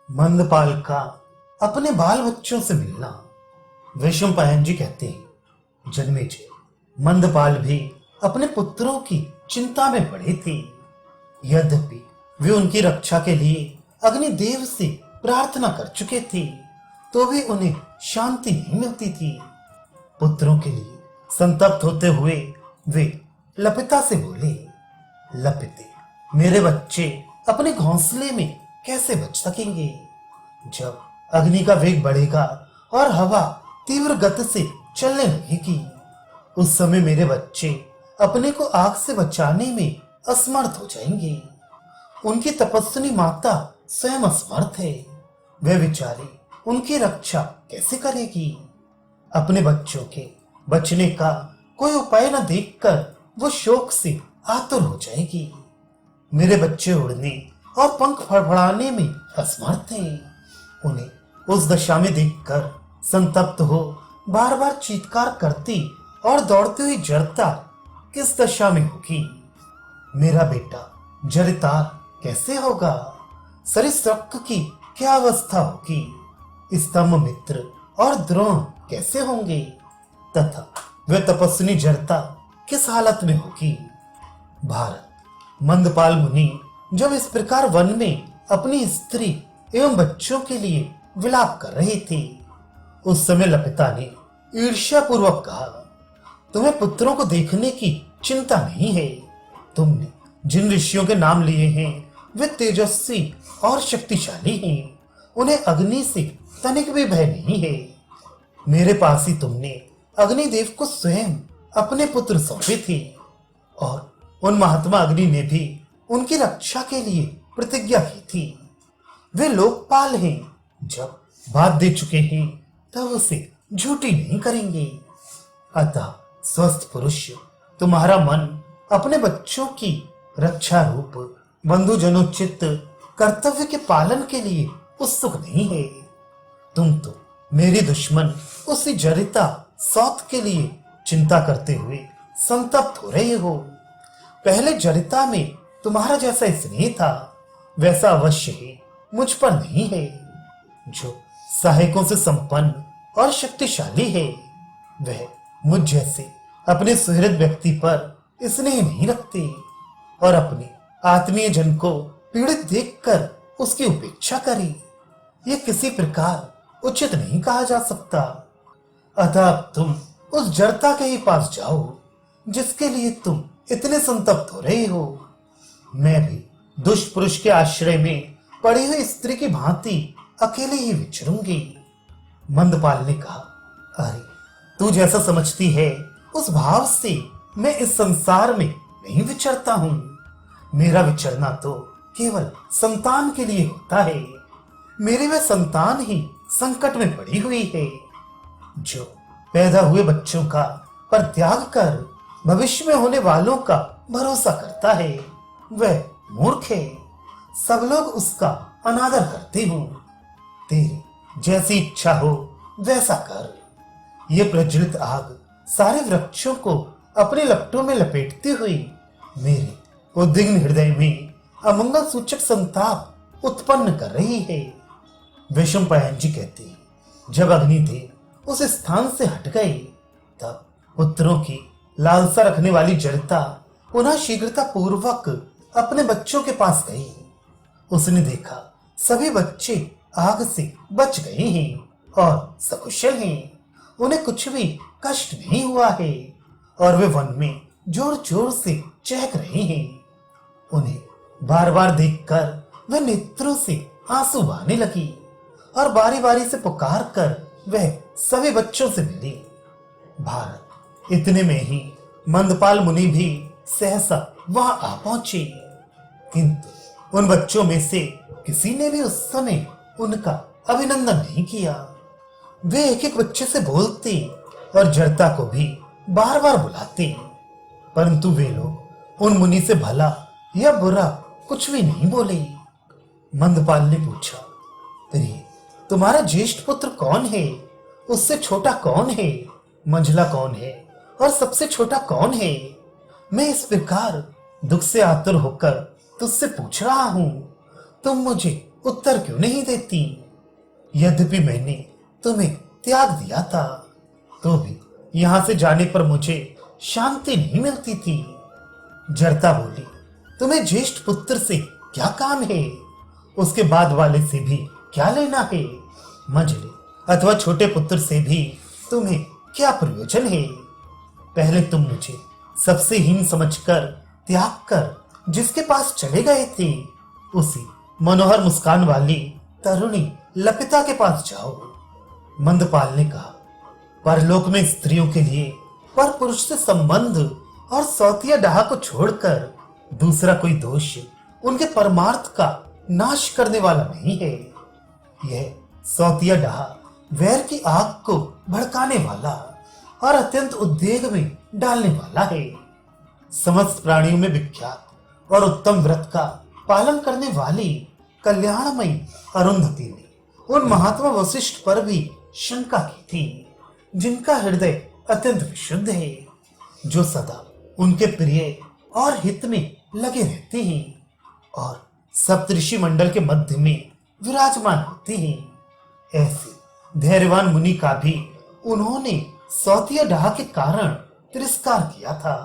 मंदपाल का अपने बाल बच्चों से मिलना। वैशंपायन जी कहते हैं, जन्मेजय, मंदपाल भी अपने पुत्रों की चिंता में पड़े थे। यद्यपि वे उनकी रक्षा के लिए अग्निदेव से प्रार्थना कर चुके थे, तो भी उन्हें शांति नहीं मिलती थी। पुत्रों के लिए संतप्त होते हुए वे लपिता से बोले, लपिते, मेरे बच्चे अपने घोंसले में कैसे बच सकेंगे? जब अग्नि का वेग बढ़ेगा और हवा तीव्र गति से चलने लगेगी, उस समय मेरे बच्चे अपने को आग से बचाने में असमर्थ हो जाएंगे। उनकी तपस्विनी माता स्वयं असमर्थ है। वह बेचारी उनकी रक्षा कैसे करेगी? अपने बच्चों के बचने का कोई उपाय न देखकर वो शोक से आतुर हो जाएगी। मेरे बच्चे उड़ने और पंख फड़फड़ाने में असमर्थ हैं। उन्हें उस दशा में देखकर संतप्त हो बार बार चीत्कार करती और दौड़ती हुई जरता किस दशा में होगी? मेरा बेटा जरितार कैसे होगा? सरिसृप की क्या अवस्था होगी? स्तंभ मित्र और द्रोण कैसे होंगे? तथा वह तपस्विनी जरता किस हालत में होगी? भारत, मंदपाल मुनि जब इस प्रकार वन में अपनी स्त्री एवं बच्चों के लिए विलाप कर रहे थे, उस समय लपिता ने ईर्ष्या पूर्वक कहा, तुम्हें पुत्रों को देखने की चिंता नहीं है। तुमने जिन ऋषियों के नाम लिए हैं वे तेजस्वी और शक्तिशाली हैं। उन्हें अग्नि से तनिक भी भय नहीं है। मेरे पास ही तुमने अग्निदेव को स्वयं अपने पुत्र सौंपे थे और उन महात्मा अग्नि ने भी उनकी रक्षा के लिए प्रतिज्ञा की थी। वे लोकपाल हैं, जब बात दे चुके हैं तब उसे झूठी नहीं करेंगे। अतः स्वस्थ पुरुष, तुम्हारा मन अपने बच्चों की रक्षा रूप बंधुजनोचित कर्तव्य के पालन के लिए उत्सुक नहीं है। तुम तो मेरी दुश्मन उसी जरिता सौत के लिए चिंता करते हुए संतप्त हो रहे हो। पहले जरिता में तुम्हारा जैसा स्नेह था, वैसा अवश्य ही मुझ पर नहीं है। जो सहायकों से संपन्न और शक्तिशाली है, वह मुझ जैसे अपने सुहृद व्यक्ति पर स्नेह नहीं रखते और अपने आत्मीय जन को पीड़ित देखकर उसकी उपेक्षा करे। यह किसी प्रकार उचित नहीं कहा जा सकता। अतः अब तुम उस जरता के ही पास जाओ जिसके लिए तुम इतने संतप्त हो रहे हो। मैं भी दुष्पुरुष के आश्रय में पड़ी हुई स्त्री की भांति अकेले ही विचरूंगी। मंदपाल ने कहा, अरे तू जैसा समझती है उस भाव से मैं इस संसार में नहीं विचरता हूं। मेरा विचरना तो केवल संतान के लिए होता है। मेरी वह संतान ही संकट में पड़ी हुई है। जो पैदा हुए बच्चों का परित्याग कर भविष्य में होने वालों का भरोसा करता है, वह मूर्ख है। सब लोग उसका अनादर करते हो। तेरी जैसी इच्छा हो वैसा कर। ये प्रज्वलित आग सारे वृक्षों को अपने लपटों में लपेटती हुई मेरे उद्विग्न हृदय में अमंगल सूचक संताप उत्पन्न कर रही है। वैशंपायन जी कहते हैं, जब अग्निदेव उस स्थान से हट गए, तब पुत्रों की लालसा रखने वाली जरिता पुनः शीघ्रता पूर्वक अपने बच्चों के पास गई। उसने देखा सभी बच्चे आग से बच गए हैं और सकुशल हैं। उन्हें कुछ भी कष्ट नहीं हुआ है और वे वन में जोर जोर से चहक रहे हैं। उन्हें बार बार देखकर वह नेत्रों से आंसू बहाने लगी और बारी बारी से पुकार कर वह सभी बच्चों से मिली। भारत, इतने में ही मंदपाल मुनि भी सहसा वहां आ पहुंचे, किंतु उन बच्चों में से किसी ने भी उस समय उनका अभिनंदन नहीं किया। वे एक एक बच्चे से बोलते और जरता को भी बार बार बुलाते, परंतु वे लोग उन मुनि से भला या बुरा कुछ भी नहीं बोले। मंदपाल ने पूछा, प्रिय, तुम्हारा ज्येष्ठ पुत्र कौन है? उससे छोटा कौन है? मंझला कौन है और सबसे छोटा कौन है? मैं इस प्रकार दुख से आतुर होकर तुझसे पूछ रहा हूं। तुम मुझे उत्तर क्यों नहीं देती? यद्यपि मैंने तुम्हें त्याग दिया था, तो भी यहां से जाने पर मुझे शांति नहीं मिलती थी। जड़ता बोली, तुम्हें ज्येष्ठ पुत्र से क्या काम है? उसके बाद वाले से भी क्या लेना है? मंझले अथवा छोटे पुत्र से भी तुम्हें क्या प्रयोजन है? पहले तुम मुझे सबसे हीन समझकर त्याग कर जिसके पास चले गए थे, उसी मनोहर मुस्कान वाली तरुणी लपिता के पास जाओ। मंदपाल ने कहा, परलोक में स्त्रियों के लिए पर पुरुष से संबंध और सौतिया डाह को छोड़कर दूसरा कोई दोष उनके परमार्थ का नाश करने वाला नहीं है। यह सौतिया डाह वैर की आग को भड़काने वाला और अत्यंत उद्वेग में डालने वाला है। समस्त प्राणियों में विख्यात और उत्तम व्रत का पालन करने वाली कल्याणमयी अरुंधति ने उन महात्मा वशिष्ठ पर भी शंका की थी, जिनका हृदय अत्यंत विशुद्ध है, जो सदा उनके प्रिय और हित में लगे रहते हैं और सप्तऋषि मंडल के मध्य में विराजमान होते हैं। ऐसे धैर्यवान मुनि का भी उन्होंने सौतिया डाह के कारण तिरस्कार किया था।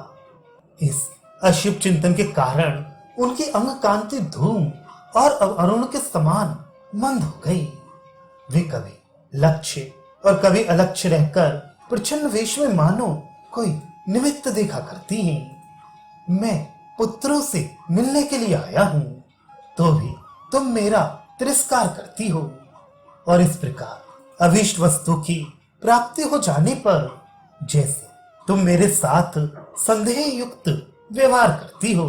इस अशुभ चिंतन के कारण उनकी अंग कांति धूम और अरुण के समान मंद हो गई। वे कभी लक्ष्य और कभी अलक्ष्य रहकर प्रच्छन्न वेश में मानो कोई निमित्त देखा करती हैं। मैं पुत्रों से मिलने के लिए आया हूं, तो भी तुम मेरा तिरस्कार करती हो, और इस प्रकार अभीष्ट वस्तु की प्राप्ति हो जाने पर जैसे तुम मेरे साथ संदेह युक्त व्यवहार करती हो,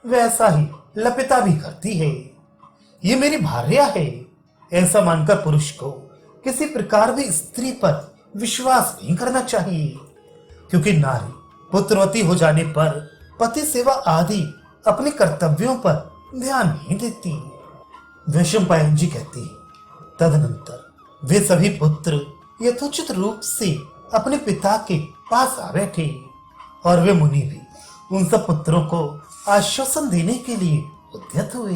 वैसा ही लपिता भी करती है। ये मेरी भार्या है, ऐसा मानकर पुरुष को किसी प्रकार भी स्त्री पर विश्वास नहीं करना चाहिए, क्योंकि नारी पुत्रवती हो जाने पर पति सेवा आदि अपने कर्तव्यों पर ध्यान नहीं देती। वैशंपायन जी कहती है, तदनंतर वे सभी पुत्र यथोचित रूप से अपने पिता के पास आ बैठे और वे मुनि भी उन सब पुत्रों को आश्वासन देने के लिए उद्यत हुए।